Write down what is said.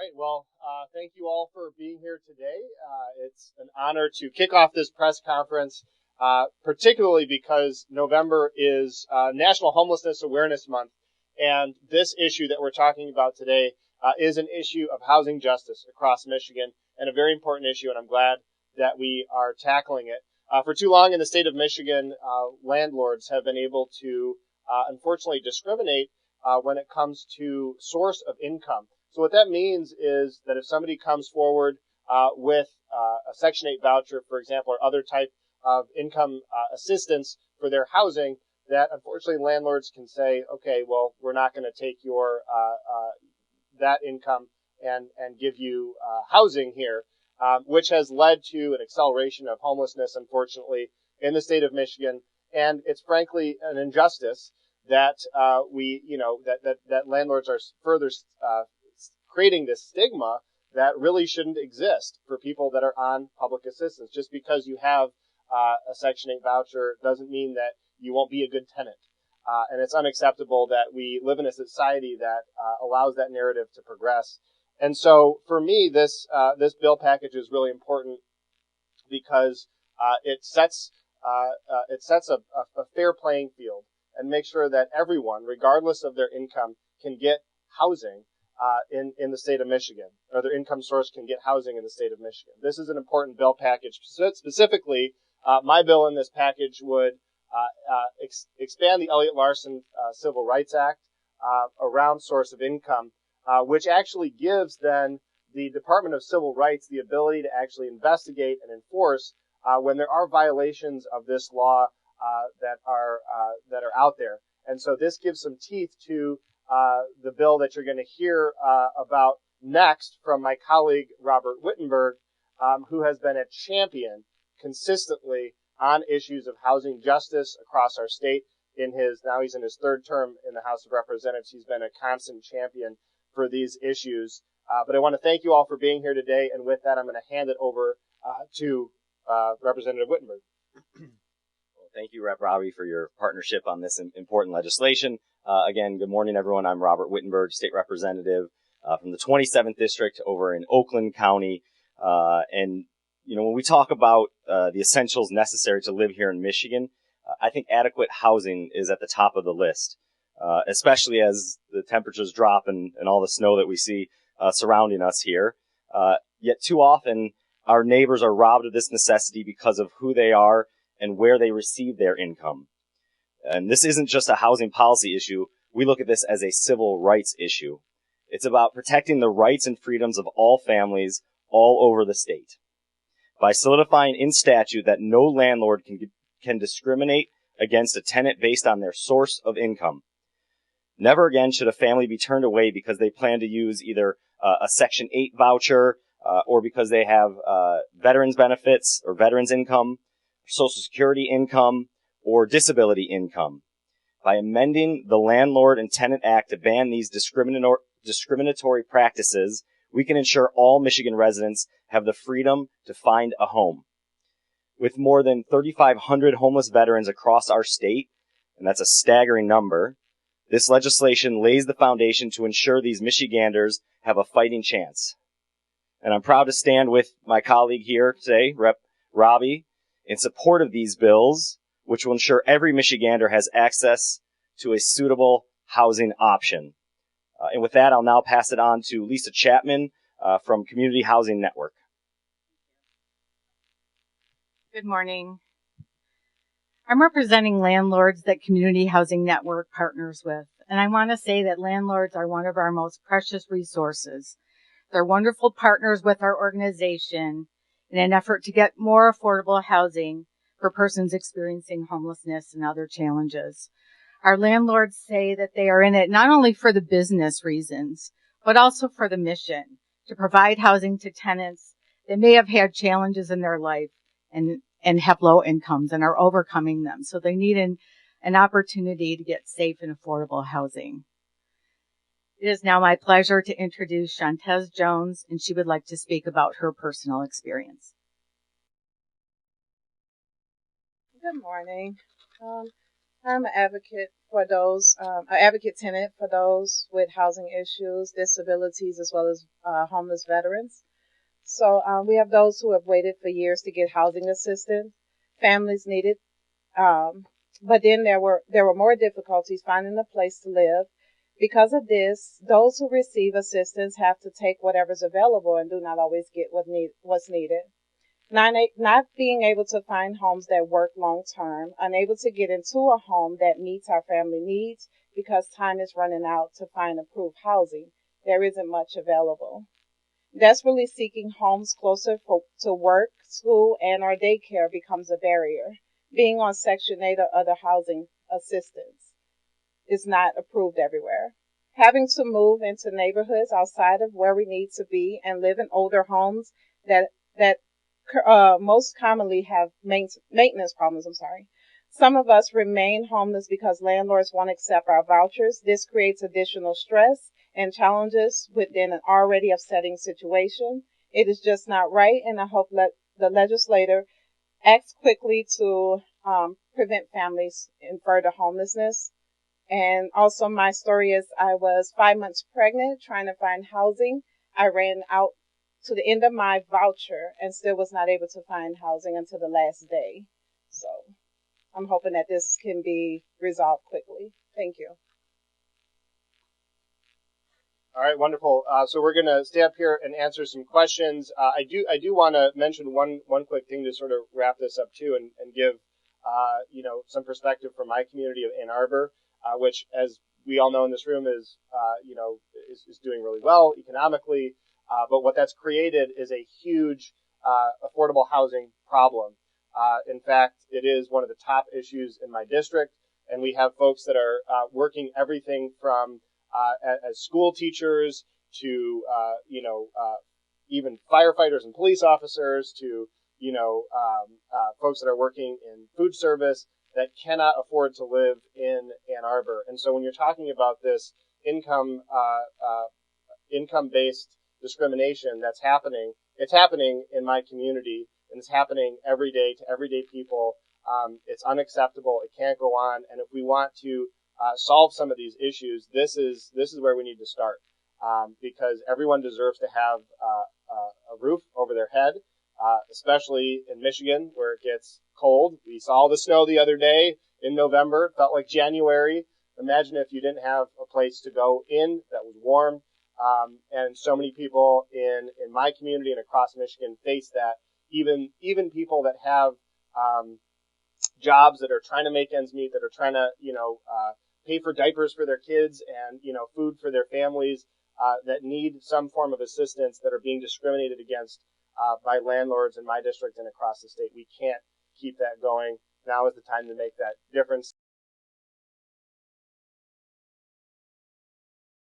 right. Well, thank you all for being here today. It's an honor to kick off this press conference, particularly because November is National Homelessness Awareness Month. And this issue that we're talking about today is an issue of housing justice across Michigan, and a very important issue, and I'm glad that we are tackling it. For too long in the state of Michigan, landlords have been able to, unfortunately, discriminate when it comes to source of income. So what that means is that if somebody comes forward with a Section 8 voucher, for example, or other type of income assistance for their housing, that unfortunately landlords can say, okay, well, we're not going to take your that income and give you housing here, which has led to an acceleration of homelessness, unfortunately, in the state of Michigan. And it's frankly an injustice that that landlords are further creating this stigma that really shouldn't exist for people that are on public assistance. Just because you have a Section 8 voucher doesn't mean that you won't be a good tenant. And it's unacceptable that we live in a society that allows that narrative to progress. And so for me, this bill package is really important because it sets a fair playing field and makes sure that everyone, regardless of their income, can get housing in the state of Michigan, or their income source can get housing in the state of Michigan. This is an important bill package. Specifically, my bill in this package would expand the Elliott Larson Civil Rights Act around source of income, which actually gives then the Department of Civil Rights the ability to actually investigate and enforce when there are violations of this law that are out there. And so this gives some teeth to the bill that you're going to hear about next from my colleague Robert Wittenberg, who has been a champion consistently on issues of housing justice across our state. Now he's in his third term in the House of Representatives. He's been a constant champion for these issues. But I want to thank you all for being here today. And with that, I'm going to hand it over to Representative Wittenberg. Well, thank you, Rep. Robbie, for your partnership on this important legislation. Again, good morning, everyone. I'm Robert Wittenberg, State Representative from the 27th District over in Oakland County. And, you know, when we talk about the essentials necessary to live here in Michigan, I think adequate housing is at the top of the list, especially as the temperatures drop and all the snow that we see surrounding us here. Yet too often, our neighbors are robbed of this necessity because of who they are and where they receive their income. And this isn't just a housing policy issue. We look at this as a civil rights issue. It's about protecting the rights and freedoms of all families all over the state. By solidifying in statute that no landlord can discriminate against a tenant based on their source of income. Never again should a family be turned away because they plan to use either a Section 8 voucher or because they have veterans benefits or veterans income, Social Security income, or disability income. By amending the Landlord and Tenant Act to ban these discriminatory practices, we can ensure all Michigan residents have the freedom to find a home. With more than 3,500 homeless veterans across our state, and that's a staggering number, this legislation lays the foundation to ensure these Michiganders have a fighting chance. And I'm proud to stand with my colleague here today, Rep. Robbie, in support of these bills, which will ensure every Michigander has access to a suitable housing option. And with that, I'll now pass it on to Lisa Chapman from Community Housing Network. Good morning. I'm representing landlords that Community Housing Network partners with, and I want to say that landlords are one of our most precious resources. They're wonderful partners with our organization in an effort to get more affordable housing for persons experiencing homelessness and other challenges. Our landlords say that they are in it not only for the business reasons, but also for the mission to provide housing to tenants that may have had challenges in their life and have low incomes and are overcoming them. So they need an opportunity to get safe and affordable housing. It is now my pleasure to introduce Shantez Jones, and she would like to speak about her personal experience. Good morning. I'm an advocate for those, an advocate tenant for those with housing issues, disabilities, as well as homeless veterans. So we have those who have waited for years to get housing assistance. Families need it, but then there were more difficulties finding a place to live. Because of this, those who receive assistance have to take whatever's available and do not always get what's needed. Not being able to find homes that work long term, unable to get into a home that meets our family needs because time is running out to find approved housing. There isn't much available. Desperately seeking homes closer to work, school, and or daycare becomes a barrier. Being on Section 8 or other housing assistance is not approved everywhere. Having to move into neighborhoods outside of where we need to be and live in older homes that most commonly have maintenance problems. Some of us remain homeless because landlords won't accept our vouchers. This creates additional stress and challenges within an already upsetting situation. It is just not right, and I hope the legislator acts quickly to prevent families in further homelessness. And also my story is I was 5 months pregnant trying to find housing. I ran out to the end of my voucher and still was not able to find housing until the last day. So I'm hoping that this can be resolved quickly. Thank you. All right, wonderful. So we're going to stay up here and answer some questions. I do want to mention one quick thing to sort of wrap this up too, and give some perspective from my community of Ann Arbor, which, as we all know in this room, is doing really well economically. But what that's created is a huge affordable housing problem. In fact, it is one of the top issues in my district, and we have folks that are working everything from as school teachers to even firefighters and police officers to folks that are working in food service that cannot afford to live in Ann Arbor. And so when you're talking about this income-based discrimination that's happening, it's happening in my community, and it's happening every day to everyday people. It's unacceptable. It can't go on. And if we want to solve some of these issues, this is where we need to start, because everyone deserves to have a roof over their head, especially in Michigan where it gets cold. We saw the snow the other day in November. It felt like January. Imagine if you didn't have a place to go in that was warm. And so many people in my community and across Michigan face that. Even people that have jobs that are trying to make ends meet, that are trying to pay for diapers for their kids and food for their families, that need some form of assistance, that are being discriminated against by landlords in my district and across the state. We can't keep that going. Now is the time to make that difference.